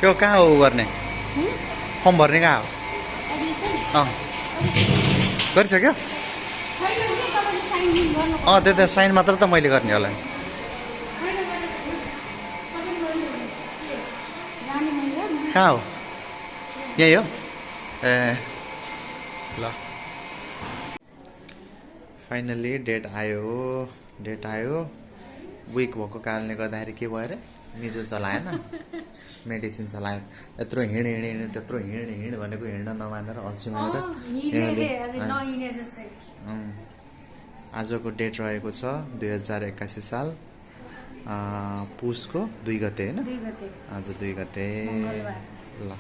त्यो कहाँ हो गर्ने फर्म भर्ने कहाँ हो गरिसक्यो त्यो त साइन मात्र त मैले गर्ने होला नि कहाँ हो यही हो ए ल फाइनली डेट आयो विक भएको कारणले गर्दाखेरि के भयो अरे निजो चलाएन मेडिसिन चलायो यत्रो हिँड त्यत्रो हिँड भनेको हिँड्न नमानेर अल्छी मानेर आजको डेट रहेको छ 2081 साल पुसको 2 गते होइन आज 2 गते ल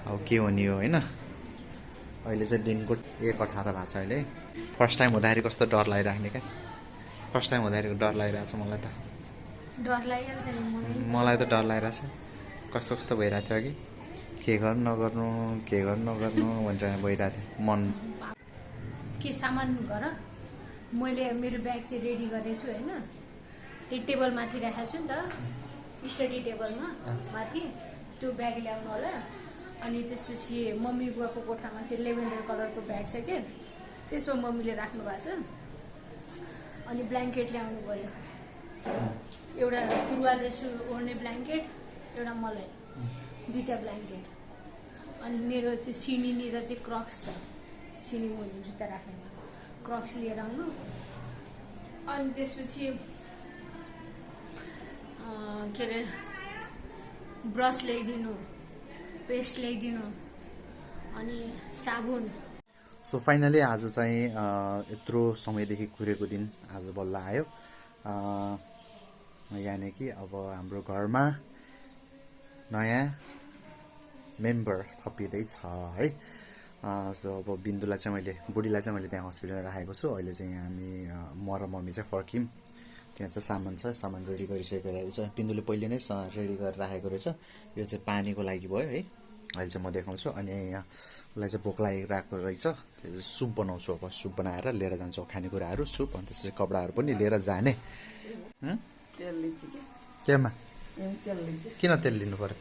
अब के हुने हो होइन अहिले चाहिँ दिनको 1:18 भएको छ अहिले फर्स्ट टाइम हुँदाखेरि कस्तो डर लागिराख्ने क्या फर्स्ट टाइम हुँदाखेरि डर लागिरहेको छ मलाई त मलाई त डर लागिरहेछ कस्तो कस्तो भइरहेको थियो अघि के गर्नु नगर्नु भनेर भइरहेको थियो मन के सामान गर मैले मेरो ब्याग चाहिँ रेडी गरेछु हैन त्यो टेबल माथि राखेको छु नि त स्टडी टेबलमा माथि त्यो ब्याग ल्याउनु होला अनि त्यसपछि मम्मी गएको कोठामा चाहिँ लेभेन्डर कलरको ब्याग छ के त्यसमा मम्मीले राख्नु भएको छ अनि ब्ल्याङ्केट ल्याउनु भयो एउटा गुरुवाले ओर्ने ब्ल्याङ्केट एउटा मलाई 2टा ब्ल्याङ्केट अनि मेरो त्यो सिनीनिर चाहिँ क्रक्स छ सिनी मुनि जुत्ता राख्ने क्रक्स लिएर आउनु अनि त्यसपछि के अरे ब्रस ल्याइदिनु पेस्ट ल्याइदिनु अनि साबुन सो फाइनली आज चाहिँ यत्रो समयदेखि कुरेको दिन आज बल्ल आयो यानि कि अब हाम्रो घरमा नयाँ मेम्बर थपिँदैछ है सो अब बिन्दुलाई चाहिँ मैले बुढीलाई चाहिँ मैले त्यहाँ हस्पिटलमा राखेको छु अहिले चाहिँ हामी म र मम्मी चाहिँ फर्क्यौँ त्यहाँ चाहिँ सामान रेडी गरिसकेको रहेछ बिन्दुले पहिले नै रेडी गरेर राखेको रहेछ यो चाहिँ पानीको लागि भयो है अहिले चाहिँ म देखाउँछु अनि यहाँ उसलाई चाहिँ भोक लागिरहेको रहेछ सुप बनाउँछु अब सुप बनाएर लिएर जान्छु खानेकुराहरू सुप अनि त्यसपछि कपडाहरू पनि लिएर जाने केमा किन तेल लिनु पर्यो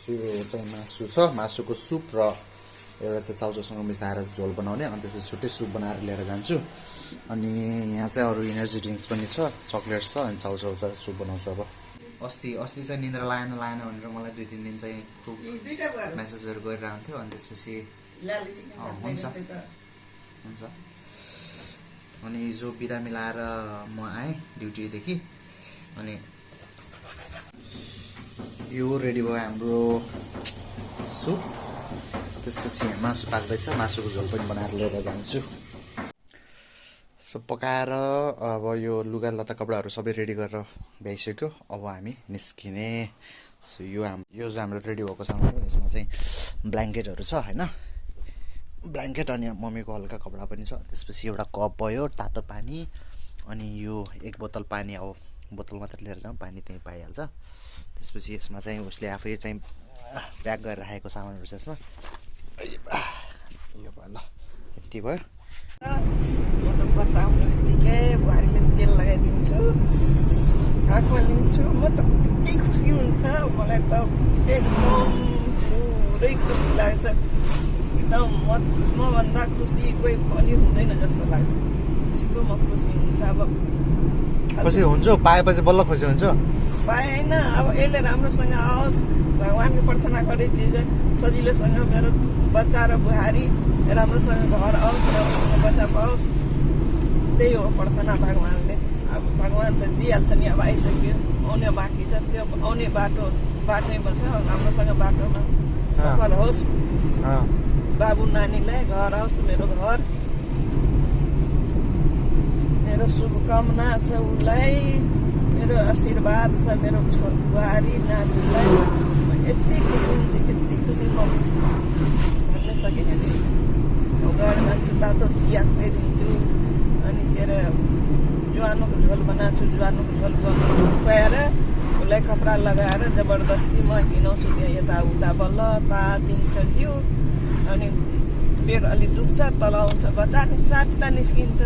यो चाहिँ मासु छ मासुको सुप र एउटा चाहिँ चाउचाउसँग मिसाएर झोल बनाउने अनि त्यसपछि छुट्टै सुप बनाएर लिएर जान्छु अनि यहाँ चाहिँ अरू इनर्जी ड्रिङ्क्स पनि छ चक्लेट्स छ अनि चाउचाउ चाहिँ सुप बनाउँछु अब अस्ति चाहिँ निन्द्रा लागेन भनेर मलाई 2-3 दिन चाहिँ मेसेजहरू गरिरहन्थ्यो अनि त्यसपछि हुन्छ अनि हिजो बिदा मिलाएर म आएँ ड्युटीदेखि अनि यो रेडी भयो हाम्रो सुप त्यसपछि मासु पाक्दैछ मासुको झोल पनि बनाएर लिएर जान्छु सो पकाएर अब यो लुगा लत्ता कपडाहरू सबै रेडी गरेर भ्याइसक्यो अब हामी निस्किने सो यो चाहिँ हाम्रो रेडी भएको सामान हो यसमा चाहिँ ब्ल्याङ्केटहरू छ होइन ब्ल्याङ्केट अनि मम्मीको हल्का कपडा पनि छ त्यसपछि एउटा कप भयो तातो पानी अनि यो 1 बोतल पानी अब बोतल मात्र लिएर जाउँ पानी त्यहीँ पाइहाल्छ त्यसपछि यसमा चाहिँ उसले आफै चाहिँ प्याक गरेर राखेको सामानहरू छ यसमा यो भयो ल यति भयो म त बचाउने बित्तिकै बुहारीले तेल लगाइदिन्छु काखमा लिन्छु म त कति खुसी हुन्छ मलाई त एकदम पुरै खुसी लाग्छ एकदम मभन्दा खुसी कोही पनि हुँदैन जस्तो लाग्छ त्यस्तो म खुसी हुन्छ अब खुसी हुन्छु पाएपछि बल्ल खुसी हुन्छु पाएन अब यसले राम्रोसँग आओस् भगवानको प्रार्थना गरे चिज सजिलोसँग मेरो बच्चा र बुहारी राम्रोसँग घर आओस् राम्रोसँग बच्चा पाओस् त्यही हो प्रार्थना भगवानले अब भगवान त दिइहाल्छ नि अब आइसक्यो आउने बाँकी छ त्यो आउने बाटैमा छ राम्रोसँग बाटोमा सफल होस् बाबु नानीलाई घर आओस् मेरो घर मेरो शुभकामना छ उसलाई मेरो आशीर्वाद छ मेरो बुहारी नानीलाई यति खुसी म भन्न सकिनँ घर जान्छु तातो चिया खुवाइदिन्छु अनि के अरे ज्वानोको झोल बनाउँछु ज्वानोको झोल खुवाएर उसलाई कपडा लगाएर जबरजस्ती म हिँडाउँछु त्यहाँ यताउता बल्ल तातिन्छ जिउ अनि पेट अलि दुख्छ तल आउँछ बच्चा नि स्वाट्टा निस्किन्छ।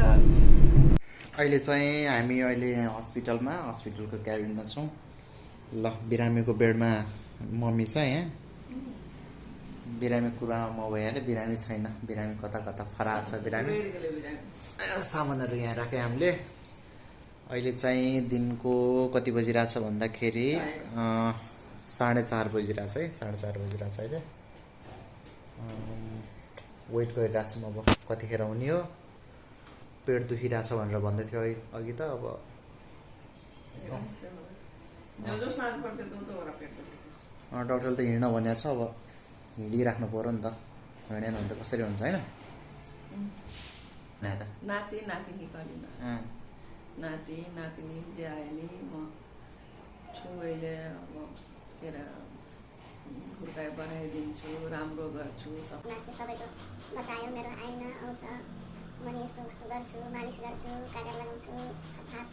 अहिले चाहिँ हामी अहिले हस्पिटलमा हस्पिटलको क्याबिनमा छौँ। ल बिरामीको बेडमा मम्मी छ यहाँ। बिरामी कुरामा म भइहालेँ, बिरामी छैन, बिरामी कता कता फरार छ बिरामी। सामानहरू यहाँ राखेँ हामीले। अहिले चाहिँ दिनको कति बजिरहेछ भन्दाखेरि 4:30 बजिरहेछ है, 4:30 बजिरहेछ अहिले। वेट गरिरहेको छु अब कतिखेर हुने हो। पेट दुखिरहेछ भनेर भन्दै थियो अघि त। अब डक्टरले त हिँड्न भनेको छ, अब हिँडिराख्नु पऱ्यो नि त, हिँडेन भने त कसरी हुन्छ होइन। नाति नातिनी गरिन, नाति नातिनी जे आयो नि म छु अहिले। अब के अरे हुर्काइ बढाइदिन्छु, राम्रो गर्छु। नाति सबैको बचायो, मेरो आएन आउँछ, मैले यस्तो उस्तो गर्छु, मालिस गर्छु, कागज लगाउँछु, हात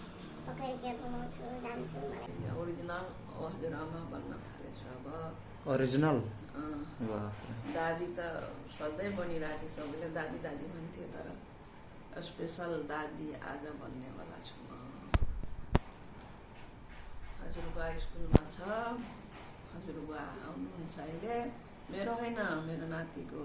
पक्रेर के घुमाउँछु, जान्छु। मलाई ओरिजिनल हजुरआमा बन्न थालेछु अब। ओरिजिनल दादी त सधैँ बनिरहेको थियो, सबैले दादी दादी भन्थ्यो, तर स्पेसल दादी आज बन्नेवाला छु म। हजुरबा स्कुलमा छ, हजुरबा आउनुहुन्छ अहिले, मेरो होइन मेरो नातिको।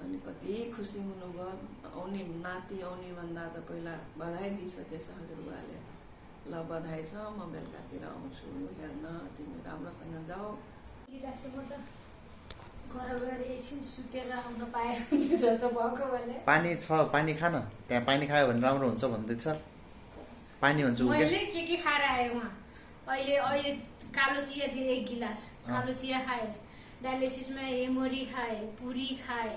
अनि कति खुसी हुनुभयो। आउने नाति आउने भन्दा त पहिला बधाई दिइसकेछ हजुरबाले। ल बधाई छ, म बेलुकातिर आउँछु हेर्न, तिमी राम्रोसँग जाऊ। म त घर गएर एकछिन सुतेर आउन पाएँ जस्तो भएको भने। पानी छ, पानी खान, त्यहाँ पानी खायो भने राम्रो हुन्छ भन्दैछ। पानी हुन्छ मैले के खाएर आएँ उहाँ। अहिले अहिले कालो चिया दिए 1 गिलास कालो चिया खाएँ, डायलिसिसमा एमोरी खाएँ, पुरी खाएँ।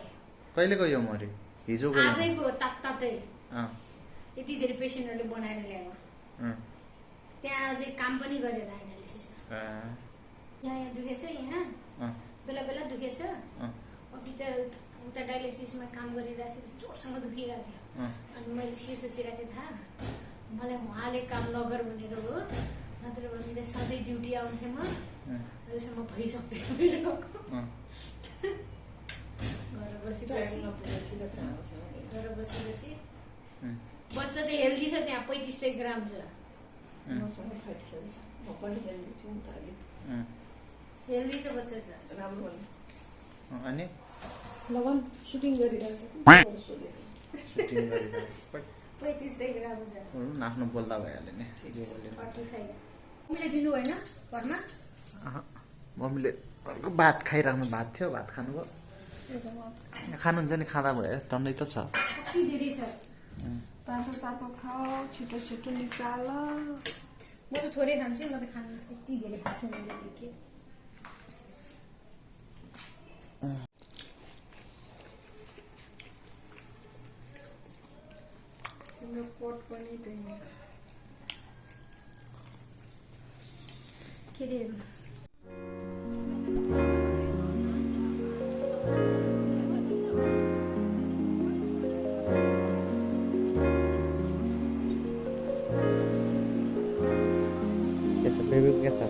कहिलेको यो मरि? हिजोको? आजैको तातै। यति धेरै पेसेन्टहरूले बनाएर ल्यायो। त्यहाँ अझै काम पनि गरेर आएँ डायलिसिसमा। यहाँ दुखेछ, यहाँ बेला बेला दुखेछ। अघि त उता डायलिसिसमा काम गरिरहेको थियो, जोडसँग दुखिरहेको थियो। अनि मैले के सोचिरहेको थिएँ थाहा, मलाई उहाँले काम नगर भनेर हो, नत्र भने त सधैँ ड्युटी आउँथेँ म। अहिलेसम्म भइसक्थ्यो घर बसी बसी। बच्चा त हेल्दी छ, त्यहाँ 3500 ग्राम छ। हेल्दी छ बच्चा त राम्रो। अनि लगन सुटिङ गरिरहेछ, 3500 ग्राम छ। आफ्नो बोल्दा भइहाल्यो नि, जे बोल्यो। 45 मम्मीले दिनु होइन घरमा? मम्मीले अर्को भात खाइराख्नु, भात थियो, भात खानुभयो। खानुहुन्छ नि, खाँदा भयो, टन्नै त छ। कति धेरै छ। तातो तातो खाऊ, छिटो छिटो निकाल। म त थोरै खान्छु, म त खानु यति धेरै खान्छु मैले के। तिम्रो पोट पनि त्यही के अरे बेबी के छ?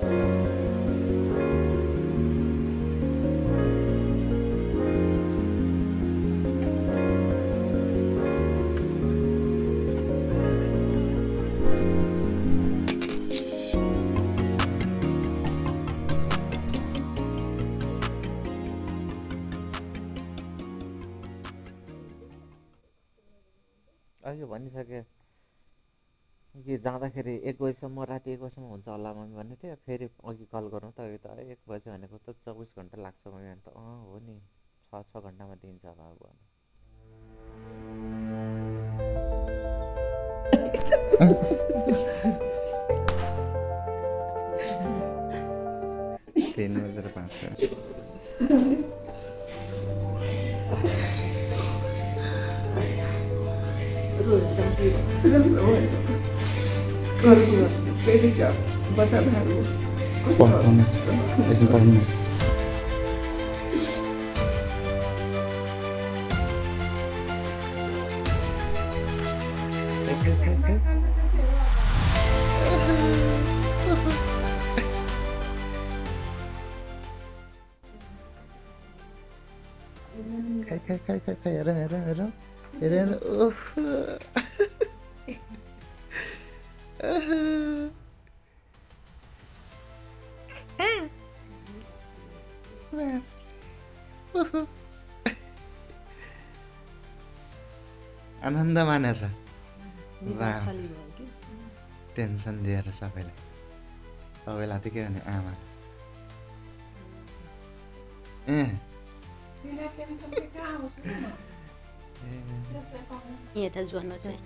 अघि भनिसके कि जाँदाखेरि 1 बजीसम्म, राति 1 बजीसम्म हुन्छ होला मम्मी भन्ने थियो। फेरि अघि कल गरौँ त, अघि त 1 बजी भनेको त 24 घन्टा लाग्छ मम्मी भने त। हो नि, 6 घन्टामा दिन्छ होला भन्नु। तीन बजेर 5 बच्चा भागो परफॉर्मेंस इसमें परफॉर्मेंस खाई खै हेरौँ हेरौँ हेरौँ हेरौँ ओह आनन्द मानेछ वाह खाली भयो कि टेन्सन दिएर सबैलाई त के भने आमा यता जोड्नु चाहिँ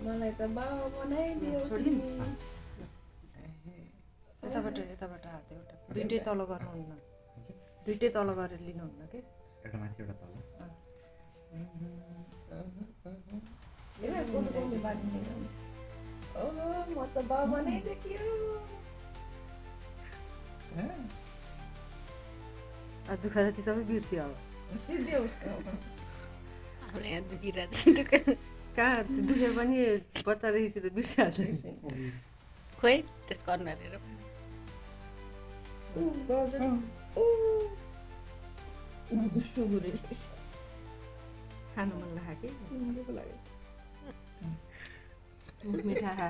मलाई त बाबा बनाइदियो यताबाट हात एउटा दुइटै तल गर्नुहुन्न दुइटै तल गरेर लिनुहुन्न कि एउटा माथि एउटा तल म त बाबा बनाइदियो दुःख जति सबै बिर्सियो अब सिद्धि उसको हाम्रो यहाँ दुखिरहेको कहाँ दुखेर पनि बच्चादेखि त बिर्सिहाल्छ खोइ त्यसको अनुहार हेर खानु मन लाग्यो कि मुख मिठा